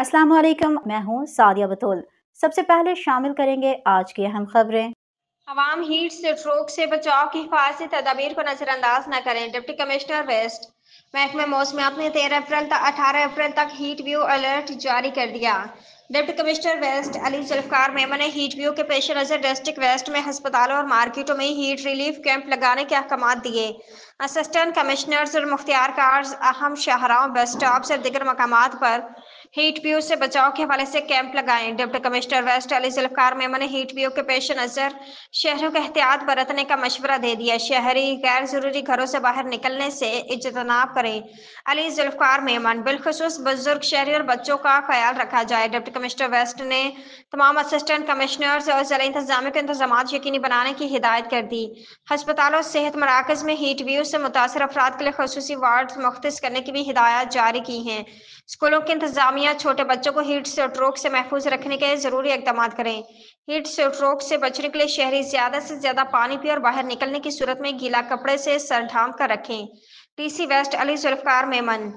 अस्सलाम वालेकुम, मैं हूँ सादिया बतौल। सबसे पहले शामिल करेंगे आज की अहम खबरें। अवाम हीट स्ट्रोक से बचाव की हिफाजती तदाबीर को नजरअंदाज न करें। डिप्टी कमिश्नर वेस्ट महकमा मौसमियात ने 13 अप्रैल तक हीट व्यू अलर्ट जारी कर दिया। Deputy commissioner west Ali Zulfikar Memon ने हीट व्यू के पेश नज़र डिस्ट्रिक्ट वेस्ट में अस्पतालों और मार्केटों में हीट रिलीफ कैंप लगाने के अहकाम दिए। असिस्टेंट कमिश्नर्स और मुख्तियार कार्स अहम शाहराहों, बस स्टॉप्स और दीगर मकामात पर हीट व्यू से बचाव के हवाले से कैंप लगाएं। Deputy commissioner west Ali Zulfikar Memon ने हीट व्यू के पेश नज़र शहरों को एहतियात बरतने का मशवरा दे दिया। शहरी गैर जरूरी घरों से बाहर निकलने से इज्तनाब करें। अली जुल्फकार मेमन बिलखुसूस बुजुर्ग, शहरी और बच्चों का ख्याल रखा जाए। डिप्टी कमिश्नर वेस्ट ने तमाम असिस्टेंट कमिश्नर्स और जिला इंतजामिया को इंतजाम यकीनी बनाने की हिदायत कर दी। हस्पतालों और सेहत मराकज में हीट व्यू से मुतासर अफराद के लिए खसूसी वार्ड मुख्तस करने की भी हिदायत जारी की हैं। स्कूलों की इंतजामिया छोटे बच्चों को हीट स्ट्रोक से महफूज रखने के जरूरी इकदाम करें। हीट स्ट्रोक से बचने के लिए शहरी ज्यादा से ज्यादा पानी पिए और बाहर निकलने की सूरत में गीला कपड़े से सर ढांक कर रखें। DC west Ali Zulfikar Memon.